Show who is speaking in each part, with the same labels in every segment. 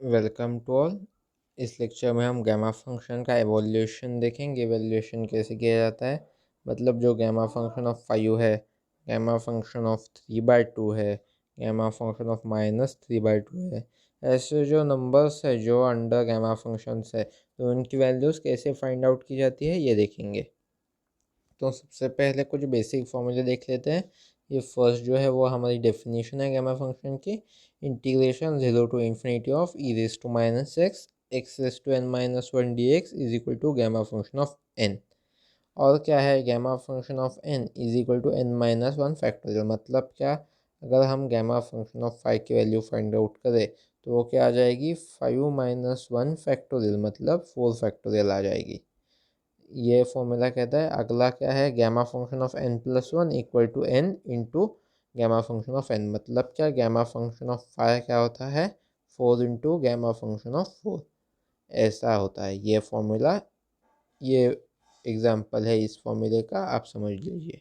Speaker 1: Welcome to all. इस lecture में हम गैमा फंक्शन का एवोल्यूशन देखेंगे। एवोल्यूशन कैसे किया जाता है, मतलब जो गैमा फंक्शन ऑफ 5 है, गैमा फंक्शन ऑफ 3/2 है, गैमा फंक्शन ऑफ -3/2 है, ऐसे जो नंबर्स है जो अंडर गैमा फंक्शंस है, तो उनकी वैल्यूज़ कैसे फाइंड आउट की जाती है ये देखेंगे। तो सबसे पहले कुछ बेसिक फॉर्मूले देख लेते हैं। ये फर्स्ट जो है वो हमारी डेफिनेशन है गैमा फंक्शन की, integration 0 to infinity of e raise to minus x raise to n minus one d x is equal to gamma function of n. और क्या है, gamma function of n is equal to n minus one factorial. मतलब क्या, अगर हम gamma function of 5 की value find out करें तो वो क्या आ जाएगी, 5 - 1 फैक्टोरियल, मतलब 4 फैक्टोरियल आ जाएगी। ये फॉर्मूला कहता है। अगला क्या है, gamma function of n plus one equal to n into gamma function of n। मतलब क्या, गैमा फंक्शन ऑफ 5 क्या होता है, 4 इंटू गैमा फंक्शन ऑफ 4, ऐसा होता है ये फॉर्मूला। ये एग्जाम्पल है इस फॉर्मूले का, आप समझ लीजिए।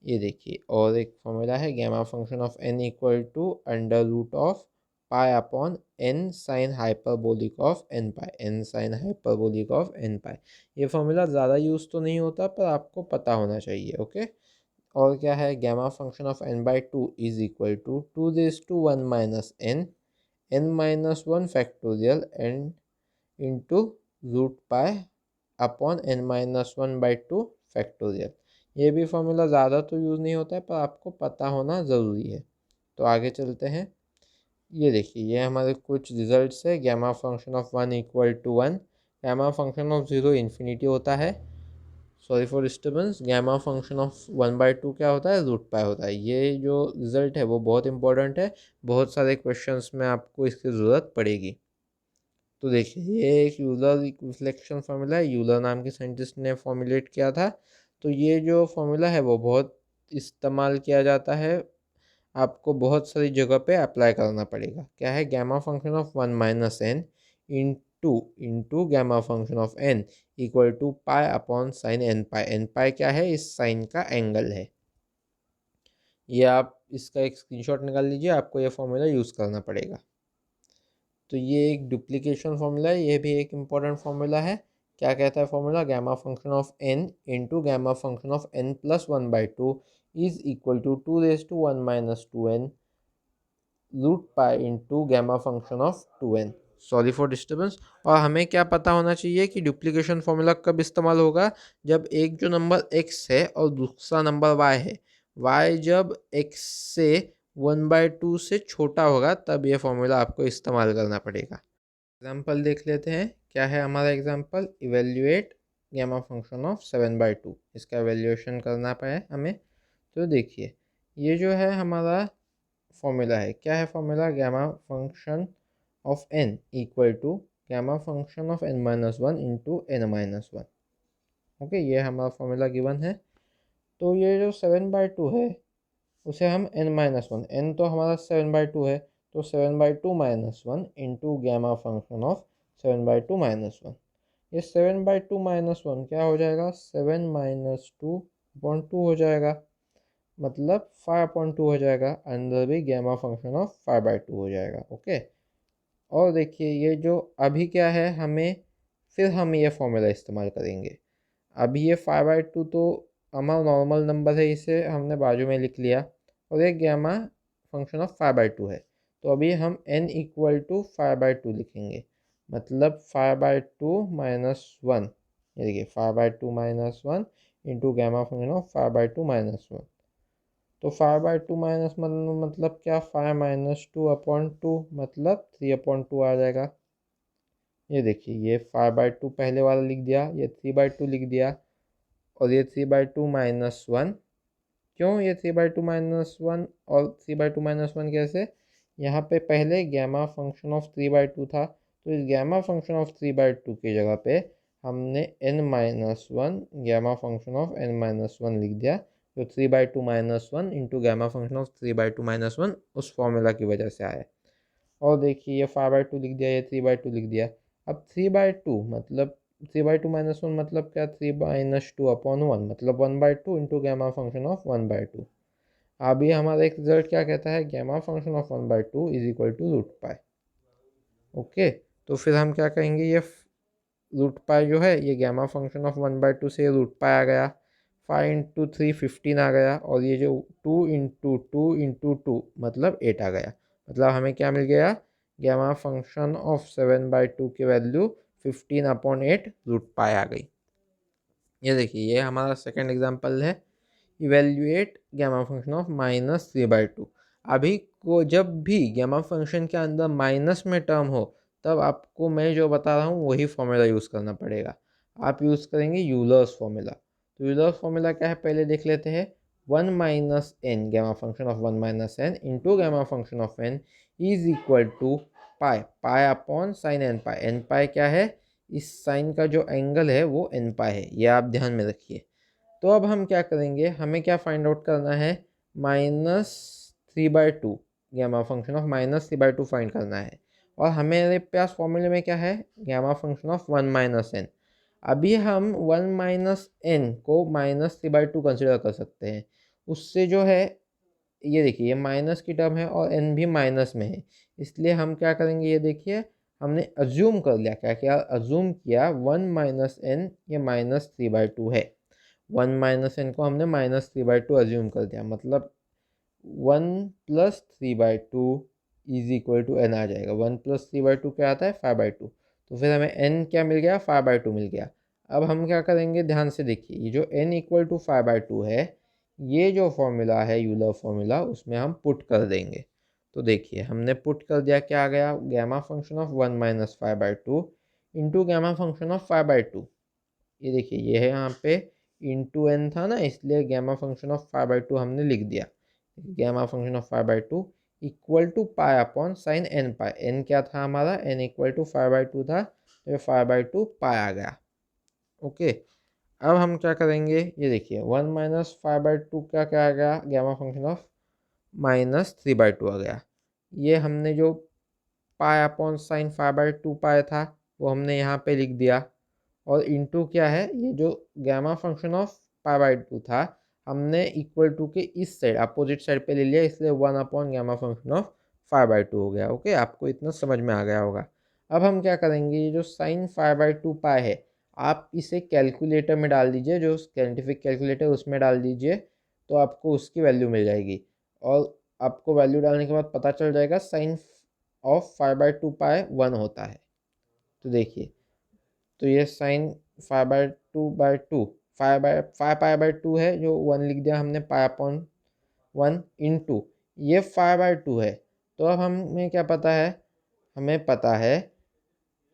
Speaker 1: ये देखिए, और एक फॉर्मूला है gamma function of n equal to under root of pi upon n sine hyperbolic of n pi, n sine hyperbolic of n pi. ये फॉर्मूला ज़्यादा यूज़ तो नहीं होता पर आपको पता होना चाहिए, ओके। और क्या है, gamma function of n/2 is equal to 2 raise to 1 minus n minus one factorial and into root pi upon n-1/2 factorial. ये भी फॉर्मूला ज़्यादा तो यूज़ नहीं होता है पर आपको पता होना ज़रूरी है। तो आगे चलते हैं। ये देखिए, ये हमारे कुछ रिजल्ट्स है। Gamma function of 1 equal to 1, gamma function of 0 infinity होता है, sorry for disturbance. Gamma function of 1/2 क्या होता है, रूट पाई होता है। ये जो रिजल्ट है वो बहुत इंपॉर्टेंट है, बहुत सारे क्वेश्चंस में आपको इसकी ज़रूरत पड़ेगी। तो देखिए, ये एक यूलर रिफ्लेक्शन फार्मूला है, यूलर नाम के साइंटिस्ट ने फॉर्मुलेट किया था। तो ये जो फार्मूला है वो बहुत इस्तेमाल किया जाता है, आपको बहुत सारी जगह पे अप्लाई करना पड़ेगा। क्या है, gamma function of 1 - n into into gamma function of n equal to pi upon sine n pi. N pi क्या है, इस साइन का एंगल है। ये आप इसका एक स्क्रीनशॉट निकाल लीजिए, आपको ये फॉर्मूला यूज़ करना पड़ेगा। तो ये एक डुप्लीकेशन फार्मूला है, ये भी एक इम्पॉर्टेंट फार्मूला है। क्या कहता है formula, gamma function of n into gamma function of n+1/2 is equal to 2 raise to 1 - 2n root pi into gamma function of 2n। Sorry for disturbance. और हमें क्या पता होना चाहिए कि डुप्लीकेशन फार्मूला कब इस्तेमाल होगा, जब एक जो नंबर x है और दूसरा नंबर y है, y जब x से 1/2 से छोटा होगा तब ये फॉर्मूला आपको इस्तेमाल करना पड़ेगा। एग्जाम्पल देख लेते हैं। क्या है हमारा example, evaluate gamma function of 7/2। इसका एवेल्यूएशन करना पाए हमें। तो देखिए, ये जो है हमारा फॉर्मूला है। क्या है formula, gamma function of n equal to gamma function of n-1 into n-1। Okay, ये हमारा फॉर्मूला गिवन है। तो ये जो 7/2 है उसे हम n-1, n तो हमारा 7/2 है, तो 7/2 - 1 इंटू गैमा फंक्शन ऑफ 7/2 - 1। ये 7/2 - 1 क्या हो जाएगा, 7 - 2/2 हो जाएगा, मतलब 5/2 हो जाएगा। अंदर भी गैमा फंक्शन ऑफ 5/2 हो जाएगा, ओके। और देखिए, ये जो अभी क्या है, हमें फिर हम ये फॉर्मूला इस्तेमाल करेंगे। अभी ये 5/2 तो हमारा नॉर्मल नंबर है, इसे हमने बाजू में लिख लिया, और एक गैमा फंक्शन ऑफ 5/2 है। तो अभी हम n इक्वल टू 5/2 लिखेंगे, मतलब 5/2 - 1। ये देखिए, 5/2 - 1 इंटू गैमा फंक्शन ऑफ 5/2 - 1। तो 5/2 माइनस मतलब क्या, 5 - 2/2 मतलब 3/2 आ जाएगा। ये देखिए, ये 5/2 पहले वाला लिख दिया, ये 3/2 लिख दिया, और ये 3/2 - 1। क्यों ये 3/2 - 1 और 3/2 - 1 कैसे, यहाँ पे पहले गैमा फंक्शन ऑफ 3/2 था, तो इस गैमा फंक्शन ऑफ 3/2 की जगह पे हमने n-1 gamma function of n-1 लिख दिया। तो 3/2 - 1 इंटू गैमा फंक्शन ऑफ 3/2 - 1 उस फॉर्मूला की वजह से आया। और देखिए, ये 5/2 लिख दिया, ये 3/2 लिख दिया। अब 3/2 मतलब 3/2 - 1 मतलब क्या, 3 - 2/1 मतलब 1/2 इंटू गैमा फंक्शन ऑफ 1/2। अभी हमारा एक रिजल्ट क्या कहता है, gamma function of 1/2 is equal to root pi. Okay, तो फिर हम क्या करेंगे, ये रूट पाई जो है ये गैमा फंक्शन ऑफ 1/2 से रूट पाई आ गया, 5 × 3 15 आ गया, और ये जो 2 × 2 × 2 मतलब 8 आ गया। मतलब हमें क्या मिल गया, गैमा फंक्शन ऑफ 7/2 की वैल्यू 15/8 रूट पाई आ गई। ये देखिए, ये हमारा सेकेंड एग्जाम्पल है, इवेल्युएट गैमा फंक्शन ऑफ -3/2। अभी को जब भी गैमा फंक्शन के अंदर माइनस में टर्म हो, तब आपको मैं जो बता रहा हूँ वही फॉर्मूला यूज़ करना पड़ेगा। आप यूज़ करेंगे यूलर्स फॉर्मूला। तो यूलर्स फॉर्मूला क्या है, पहले देख लेते हैं। 1 - n gamma function of 1 - n into gamma function of n is equal to pi, pi upon sine n pi. N pi क्या है, इस साइन का जो एंगल है वो एन पाई है, ये आप ध्यान में रखिए। तो अब हम क्या करेंगे, हमें क्या फाइंड आउट करना है, -3/2 गैमा फंक्शन ऑफ -3/2 फाइंड करना है। और हमारे पास फॉर्मूले में क्या है, गैमा फंक्शन ऑफ 1 - n। अभी हम 1 - n को -3/2 कंसिडर कर सकते हैं। उससे जो है, ये देखिए ये माइनस की टर्म है और n भी माइनस में है, इसलिए हम क्या करेंगे, ये देखिए हमने अज्यूम कर लिया, क्या क्या अज्यूम किया, 1 - n ये -3/2 है। 1 - n को हमने -3/2 अज्यूम कर दिया, मतलब 1 + 3/2 इज इक्वल टू n आ जाएगा। 1 + 3/2 क्या आता है, 5/2। तो फिर हमें n क्या मिल गया, 5/2 मिल गया। अब हम क्या करेंगे, ध्यान से देखिए, ये जो n इक्वल टू 5/2 है, ये जो फॉर्मूला है यूलर फॉर्मूला, उसमें हम पुट कर देंगे। तो देखिए हमने पुट कर दिया, क्या आ गया, gamma function of 1 - 5/2 into gamma function of 5/2। ये देखिए ये है यहाँ पे इंटू n था ना, इसलिए गैमा फंक्शन ऑफ 5/2 हमने लिख दिया। Gamma function of 5/2 equal to pi upon sine n pi. N क्या था हमारा, एन इक्वल टू 5/2 था, तो ये 5/2 पाई आ गया। ओके, अब हम क्या करेंगे, ये देखिए 1 - 5/2 क्या क्या आ गया, गैमा फंक्शन ऑफ -3/2 आ गया। ये हमने जो पाई अपॉन साइन 5/2 पाई था वो हमने यहाँ पे लिख दिया, और इंटू क्या है, ये जो गैमा फंक्शन ऑफ 5/2 था, हमने इक्वल टू के इस साइड अपोजिट साइड पे ले लिया, इसलिए 1/गैमा फंक्शन ऑफ 5/2 हो गया। ओके, आपको इतना समझ में आ गया होगा। अब हम क्या करेंगे, ये जो साइन 5/2 पाई है, आप इसे कैलकुलेटर में डाल दीजिए, जो साइंटिफिक कैलकुलेटर उसमें डाल दीजिए, तो आपको उसकी वैल्यू मिल जाएगी। और आपको वैल्यू डालने के बाद पता चल जाएगा साइन ऑफ 5/2 पाई 1 होता है। तो देखिए, तो ये साइन 5/2 5 पाई/2 है, जो 1 लिख दिया हमने, पाई अपॉन 1 इंटू ये 5/2 है। तो अब हमें क्या पता है, हमें पता है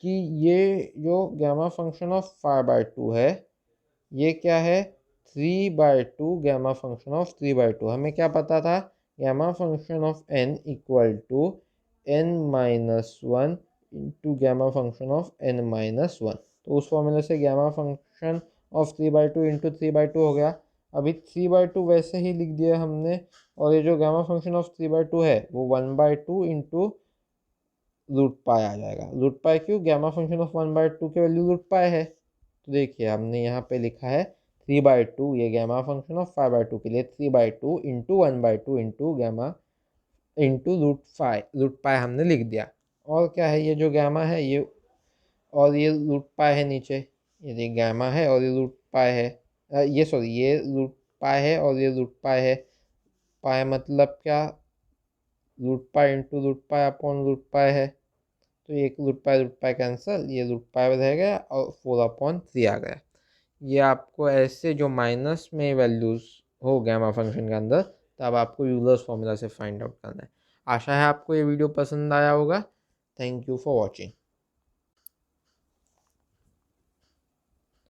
Speaker 1: कि ये जो गैमा फंक्शन ऑफ 5/2 है, ये क्या है, 3/2 गैमा फंक्शन ऑफ 3/2। हमें क्या पता था, gamma function of n equal to n-1 into gamma function of n-1। तो उस फॉर्मूले से गैमा फंक्शन ऑफ 3/2 इंटू 3/2 हो गया। अभी 3/2 वैसे ही लिख दिया हमने, और ये जो गैमा फंक्शन ऑफ 3/2 है वो 1/2 इंटू रूट पाई आ जाएगा। रूट पाई क्यों, गैमा फंक्शन ऑफ 1/2 की वैल्यू रूट पाई है। तो देखिए हमने यहाँ पे लिखा है 3/2, ये गैमा फंक्शन ऑफ 5/2 के लिए 3/2 into 1/2 into gamma into root pi हमने लिख दिया। और क्या है, ये जो गैमा है ये, और ये रूट पाई है नीचे, ये गैमा है और ये रूट पाई है, ये सॉरी ये रूट पाई है और ये रूट पाई है। पाई मतलब क्या, root pi into root pi upon root pi है, तो ये रूट पाई कैंसिल, ये रूट पाई रह गया और 4/3 आ गया। ये आपको ऐसे जो माइनस में वैल्यूज़ हो गैमा फंक्शन के अंदर, तब आपको यूलर्स फॉर्मूला से फाइंड आउट करना है। आशा है आपको ये वीडियो पसंद आया होगा। Thank you for watching.